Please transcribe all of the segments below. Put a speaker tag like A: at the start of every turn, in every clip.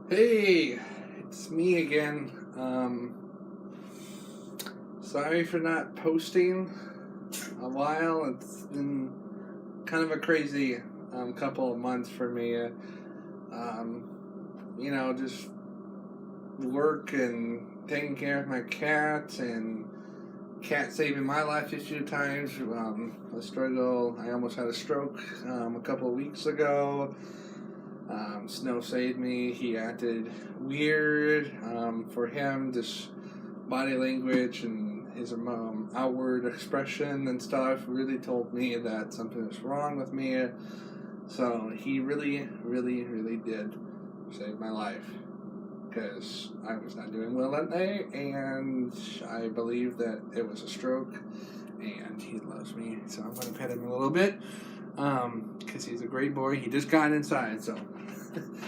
A: Hey, it's me again. Sorry for not posting a while. It's been kind of a crazy couple of months for me. Just work and taking care of my cat and cat saving my life a few times. A struggle. I almost had a stroke a couple of weeks ago. Snow saved me. He acted weird. For him, just body language and his outward expression and stuff really told me that something was wrong with me. So he really, really, really did save my life because I was not doing well that day, and I believe that it was a stroke. And he loves me, so I'm going to pet him a little bit because he's a great boy. He just got inside, so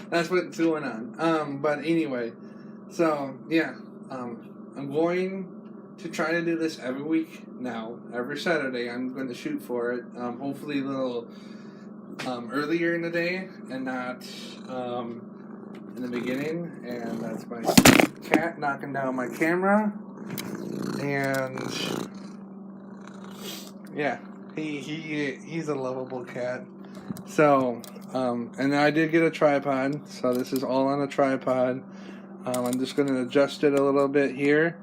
A: that's what's going on. But anyway, so yeah, I'm going to try to do this every week now. Every Saturday, I'm going to shoot for it. Hopefully, a little earlier in the day and not in the beginning. And that's my cat knocking down my camera. And yeah, he's a lovable cat. So, and I did get a tripod, so this is all on a tripod. I'm just going to adjust it a little bit here.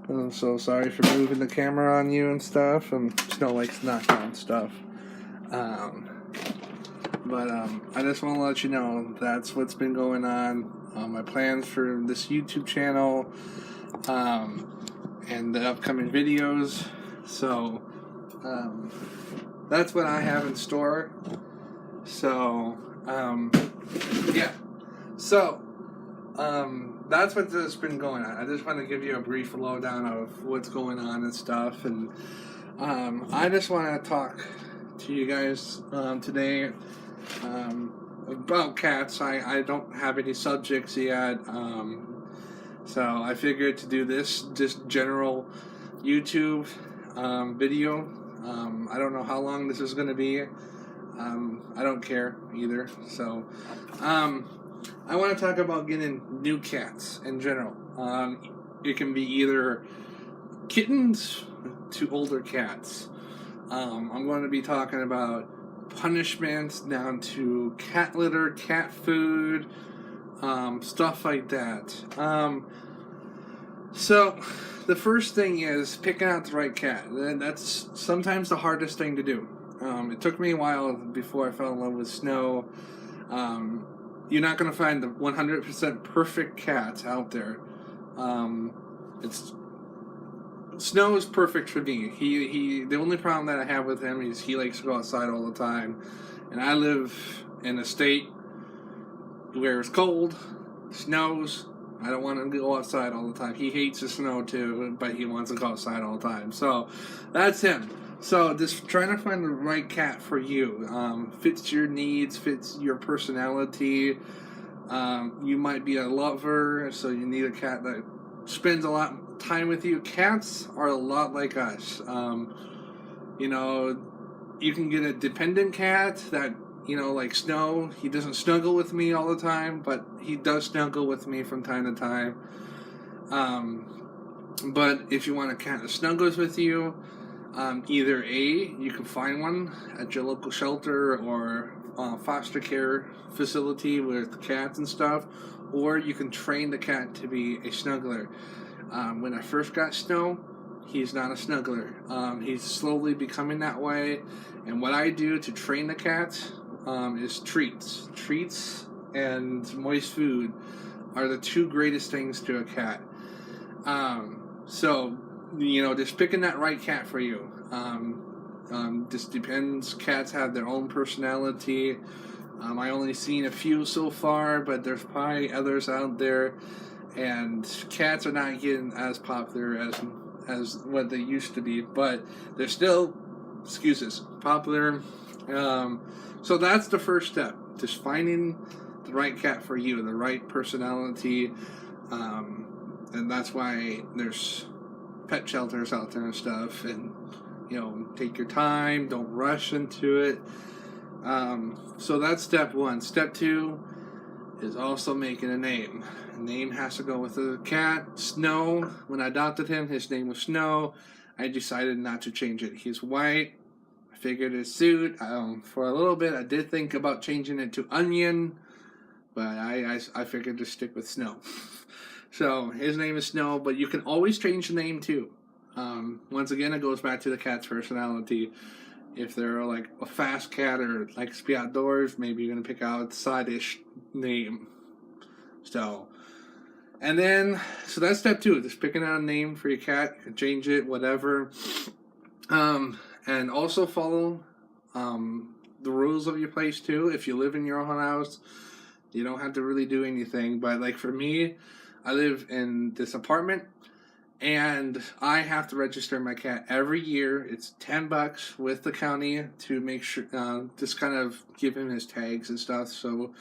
A: I'm so sorry for moving the camera on you and stuff. Snow likes to knock down stuff. But I just want to let you know that's what's been going on. My plans for this YouTube channel and the upcoming videos. So that's what I have in store. So yeah. So that's what's been going on. I just want to give you a brief lowdown of what's going on and stuff. And I just want to talk to you guys today about cats. I don't have any subjects yet. So I figured to do this just general YouTube video. I don't know how long this is going to be. I don't care either. So I want to talk about getting new cats in general. It can be either kittens to older cats. I'm going to be talking about punishments down to cat litter, cat food, stuff like that. So the first thing is picking out the right cat. That's sometimes the hardest thing to do. It took me a while before I fell in love with Snow. You're not going to find the 100% perfect cat out there. Snow is perfect for me. The only problem that I have with him is he likes to go outside all the time, and I live in a state where it's cold, snows. I don't want him to go outside all the time. He hates the snow too, but he wants to go outside all the time. So that's him. So just trying to find the right cat for you. Fits your needs, fits your personality. You might be a lover, so you need a cat that spends a lot of time with you. Cats are a lot like us. You can get a dependent cat that, like Snow. He doesn't snuggle with me all the time, but he does snuggle with me from time to time. But if you want a cat that snuggles with you, either you can find one at your local shelter or foster care facility with cats and stuff, or you can train the cat to be a snuggler. When I first got Snow, he's not a snuggler. He's slowly becoming that way, and what I do to train the cat is treats. Treats and moist food are the two greatest things to a cat. So, just picking that right cat for you. Just depends. Cats have their own personality. I only seen a few so far, but there's probably others out there. And cats are not getting as popular as what they used to be, but they're still, popular. So that's the first step. Just finding the right cat for you, the right personality. And that's why there's pet shelters out there and stuff. And, take your time. Don't rush into it. So that's step one. Step two, is also making a name. A name has to go with the cat. Snow, when I adopted him, his name was Snow. I decided not to change it. He's white. I figured it suit. For a little bit, I did think about changing it to Onion, but I figured to stick with Snow. So his name is Snow, but you can always change the name too. Once again, it goes back to the cat's personality. If they're like a fast cat or likes to be outdoors, maybe you're gonna pick out a side-ish name. So, and then so that's step 2. Just picking out a name for your cat. You can change it, whatever. And also follow the rules of your place too. If you live in your own house, you don't have to really do anything. But like for me, I live in this apartment, and I have to register my cat every year. It's $10 with the county to make sure, just kind of give him his tags and stuff. So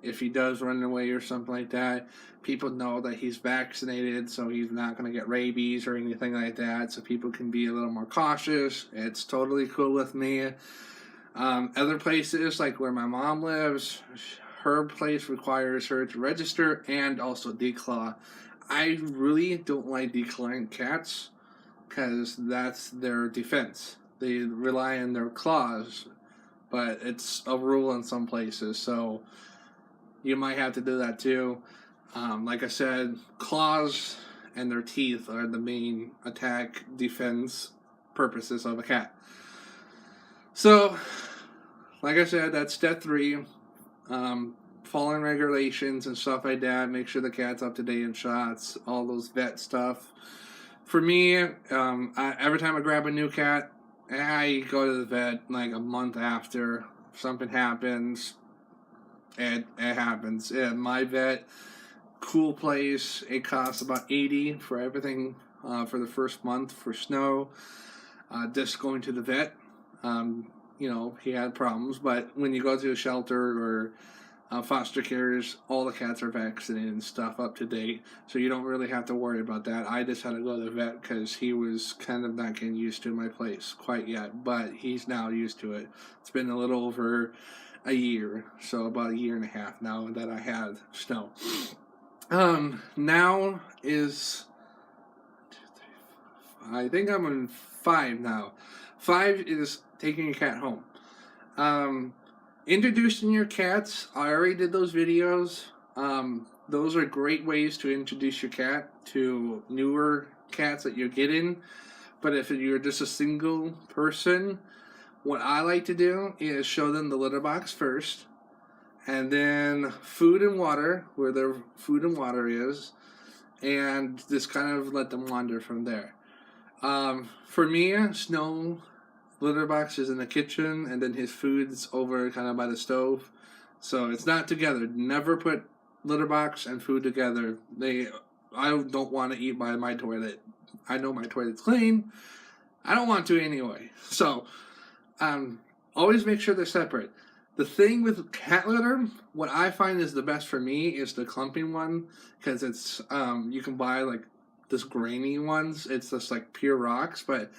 A: if he does run away or something like that, people know that he's vaccinated, so he's not going to get rabies or anything like that. So people can be a little more cautious. It's totally cool with me. Other places, like where my mom lives, her place requires her to register and also declaw. I really don't like declawing cats because that's their defense. They rely on their claws, but it's a rule in some places, so you might have to do that too. Like I said, claws and their teeth are the main attack defense purposes of a cat. So, like I said, that's step 3. Following regulations and stuff like that. Make sure the cat's up to date in shots, all those vet stuff. For me, every time I grab a new cat, I go to the vet like a month after something happens. It happens. My vet, cool place. It costs about $80 for everything for the first month for Snow. Just going to the vet. He had problems, but when you go to a shelter or foster carers, all the cats are vaccinated and stuff up to date, so you don't really have to worry about that. I just had to go to the vet because he was kind of not getting used to my place quite yet, but he's now used to it. It's been a little over a year, so about a year and a half now that I had Snow. Now is, I think I'm on 5 now. 5 is taking your cat home. Introducing your cats, I already did those videos. Those are great ways to introduce your cat to newer cats that you're getting. But if you're just a single person, what I like to do is show them the litter box first, and then food and water, where their food and water is, and just kind of let them wander from there. For me, Snow litter box is in the kitchen, and then his food's over kind of by the stove, so it's not together. Never put litter box and food together. I don't want to eat by my toilet. I know my toilet's clean. I don't want to anyway. So always make sure they're separate. The thing with cat litter, what I find is the best for me is the clumping one, because it's you can buy like this grainy ones. It's just like pure rocks, but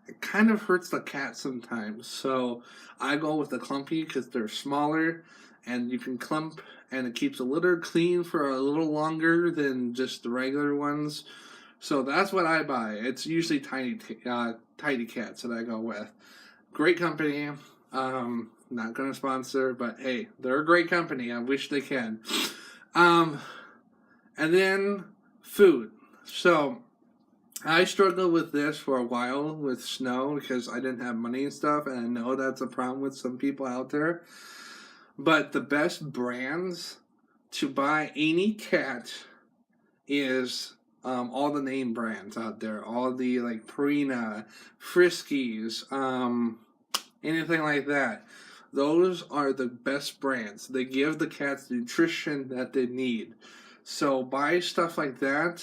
A: it kind of hurts the cat sometimes. So I go with the clumpy because they're smaller and you can clump, and it keeps the litter clean for a little longer than just the regular ones. So that's what I buy. It's usually tiny cats that I go with. Great company. Not going to sponsor, but hey, they're a great company. I wish they can. And then food. So I struggled with this for a while with Snow because I didn't have money and stuff, and I know that's a problem with some people out there. But the best brands to buy any cat is all the name brands out there. All the like Purina, Friskies, anything like that. Those are the best brands. They give the cats the nutrition that they need. So buy stuff like that.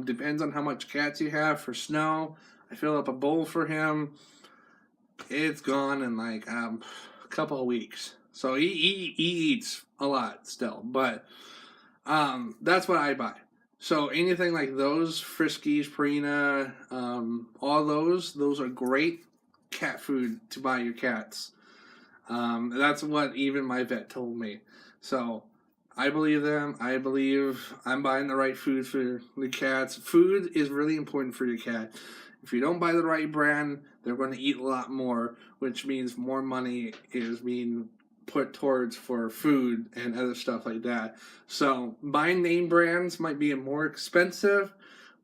A: Depends on how much cats you have. For Snow, I fill up a bowl for him. It's gone in like a couple of weeks. So he eats a lot still, but that's what I buy. So anything like those, Friskies, Purina, all those are great cat food to buy your cats. That's what even my vet told me. So I believe them. I believe I'm buying the right food for the cats. Food is really important for your cat. If you don't buy the right brand, they're going to eat a lot more, which means more money is being put towards for food and other stuff like that. So buying name brands might be more expensive,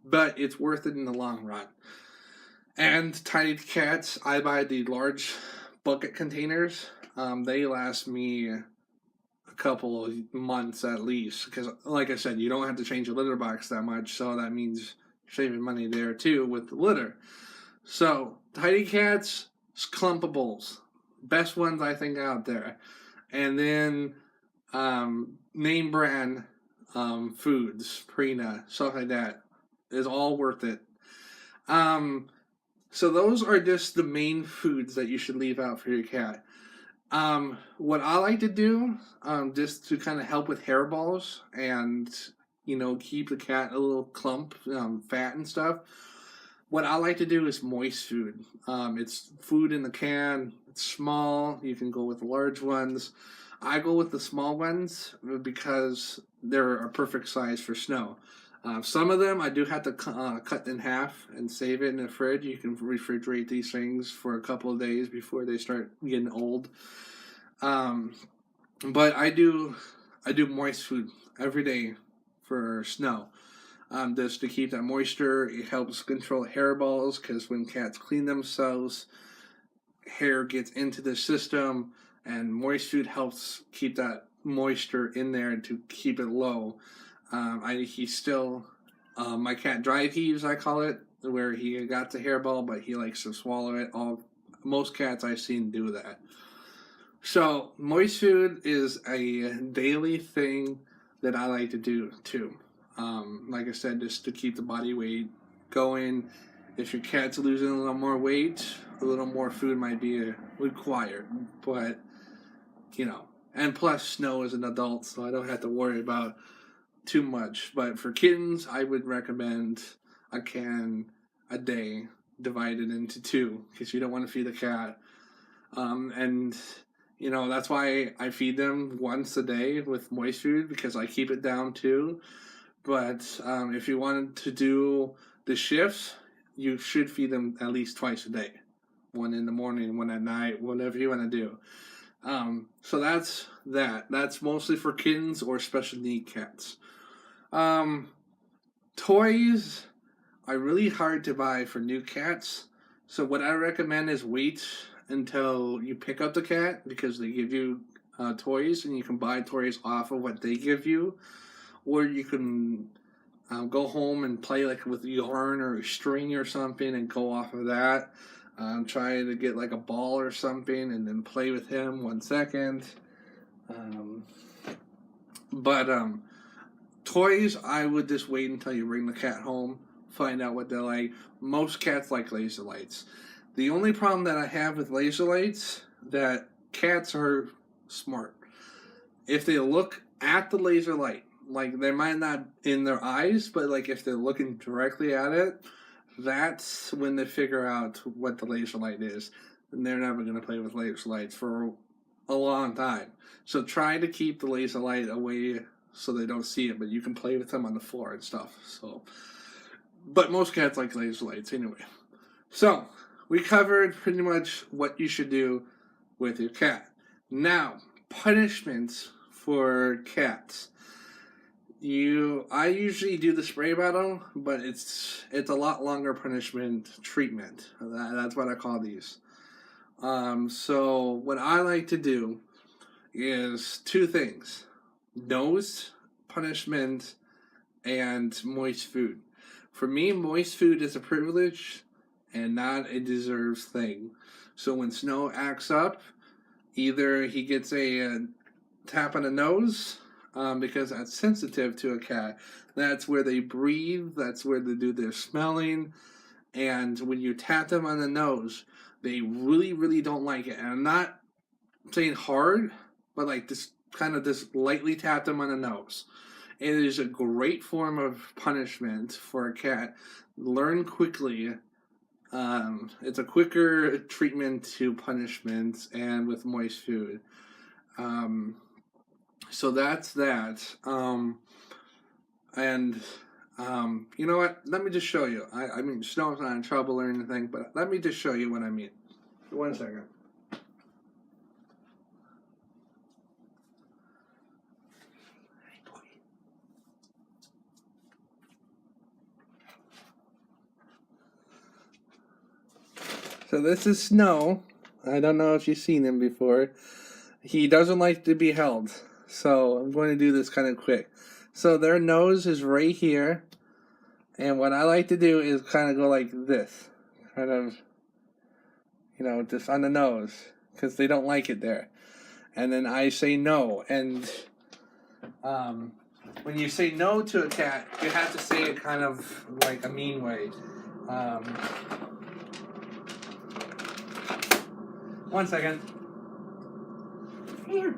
A: but it's worth it in the long run. And tiny cats, I buy the large bucket containers. They last me a couple of months at least, because like I said, you don't have to change a litter box that much, so that means saving money there too with the litter. So tiny cats, clumpables, best ones I think out there. And then name brand foods, Purina, stuff like that is all worth it. um so those are just the main foods that you should leave out for your cat. What I like to do, just to kind of help with hairballs and keep the cat a little clump, fat and stuff. What I like to do is moist food. It's food in the can. It's small. You can go with the large ones. I go with the small ones because they're a perfect size for Snow. Some of them I do have to cut in half and save it in the fridge. You can refrigerate these things for a couple of days before they start getting old. Um, but I do moist food every day for Snow. Just to keep that moisture. It helps control hairballs because when cats clean themselves, hair gets into the system, and moist food helps keep that moisture in there to keep it low. He's still my cat dry heaves, I call it, where he got the hairball, but he likes to swallow it. Most cats I've seen do that. So moist food is a daily thing that I like to do too. Like I said, just to keep the body weight going. If your cat's losing a little more weight, a little more food might be required. But, and plus Snow is an adult, so I don't have to worry about too much. But for kittens, I would recommend a can a day divided into two because you don't want to feed the cat. And that's why I feed them once a day with moist food because I keep it down too. But if you wanted to do the shifts, you should feed them at least twice a day. One in the morning, one at night, whatever you want to do. So that's that. That's mostly for kittens or special need cats. Toys are really hard to buy for new cats. So what I recommend is wait until you pick up the cat because they give you toys and you can buy toys off of what they give you. Or you can go home and play like with yarn or a string or something and go off of that. Try to get like a ball or something and then play with him 1 second. But toys, I would just wait until you bring the cat home, find out what they like. Most cats like laser lights. The only problem that I have with laser lights that cats are smart. If they look at the laser light, like they might not in their eyes, but like if they're looking directly at it, that's when they figure out what the laser light is. And they're never going to play with laser lights for a long time. So try to keep the laser light away so they don't see it, but you can play with them on the floor and stuff. So, but most cats like laser lights anyway. So we covered pretty much what you should do with your cat. Now, punishments for cats. I usually do the spray bottle, but it's a lot longer punishment treatment. That's what I call these. So what I like to do is two things: nose punishment and moist food. For me, moist food is a privilege and not a deserved thing. So when Snow acts up, either he gets a tap on the nose, because that's sensitive to a cat. That's where they breathe, that's where they do their smelling, and when you tap them on the nose, they really, really don't like it. And I'm not saying hard, but like just kind of just lightly tap them on the nose. It is a great form of punishment for a cat. Learn quickly. It's a quicker treatment to punishment and with moist food. So that's that. And you know what? Let me just show you. I mean, Snow's not in trouble or anything, but let me just show you what I mean. 1 second. So this is Snow. I don't know if you've seen him before. He doesn't like to be held. So I'm going to do this kind of quick. So their nose is right here. And what I like to do is kind of go like this. Kind of, you know, just on the nose. Because they don't like it there. And then I say no. And when you say no to a cat, you have to say it kind of like a mean way. 1 second. Here.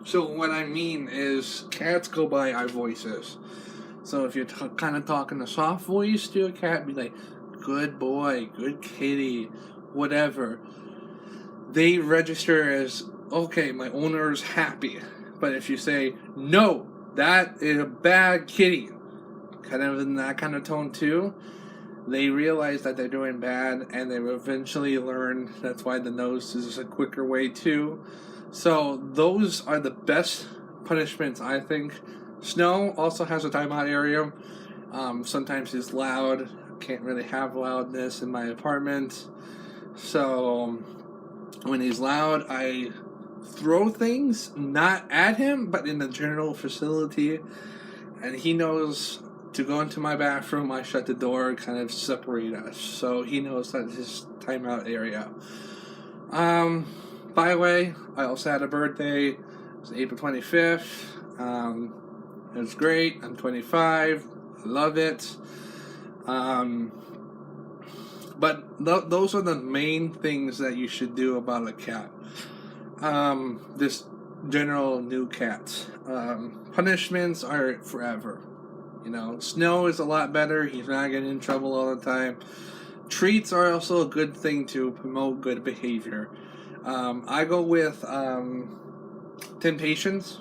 A: So what I mean is, cats go by our voices. So if you're kind of talking a soft voice to a cat, be like, good boy, good kitty, whatever. They register as, okay, my owner is happy. But if you say, no, that is a bad kitty, kind of in that kind of tone too, they realize that they're doing bad, and they will eventually learn. That's why the nose is a quicker way too. So those are the best punishments, I think. Snow also has a timeout area. Sometimes he's loud. Can't really have loudness in my apartment. So when he's loud, I throw things, not at him, but in the general facility. And he knows to go into my bathroom. I shut the door, kind of separate us. So he knows that's his timeout area. By the way, I also had a birthday. It was April 25th. It was great. I'm 25. I love it. But those are the main things that you should do about a cat. This general new cat. Punishments are forever. You know, Snow is a lot better. He's not getting in trouble all the time. Treats are also a good thing to promote good behavior. I go with Temptations.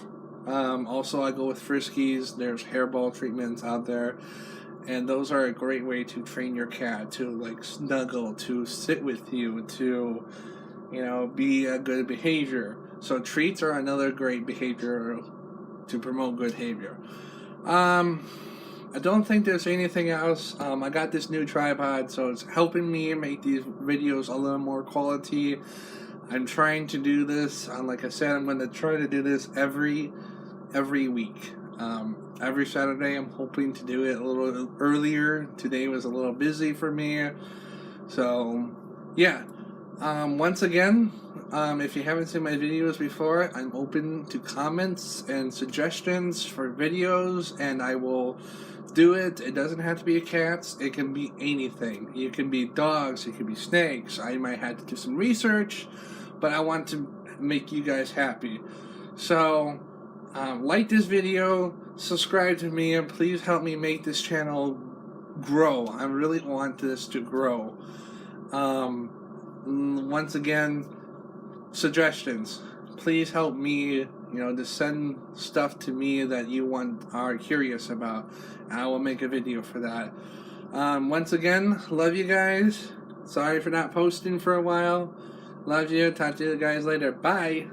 A: Also, I go with Friskies. There's hairball treatments out there. And those are a great way to train your cat to, like, snuggle, to sit with you, to, you know, be a good behavior. So treats are another great behavior to promote good behavior. I don't think there's anything else. I got this new tripod, so it's helping me make these videos a little more quality. I'm trying to do this. Like I said, I'm going to try to do this every week. Every Saturday, I'm hoping to do it a little earlier. Today was a little busy for me. So, yeah. Once again, if you haven't seen my videos before, I'm open to comments and suggestions for videos, and I will do it. It doesn't have to be a cat. It can be anything. It can be dogs. It can be snakes. I might have to do some research, but I want to make you guys happy. So, like this video, subscribe to me, and please help me make this channel grow. I really want this to grow. Once again, suggestions. Please help me, to send stuff to me that you are curious about. I will make a video for that. Once again, love you guys. Sorry for not posting for a while. Love you. Talk to you guys later. Bye.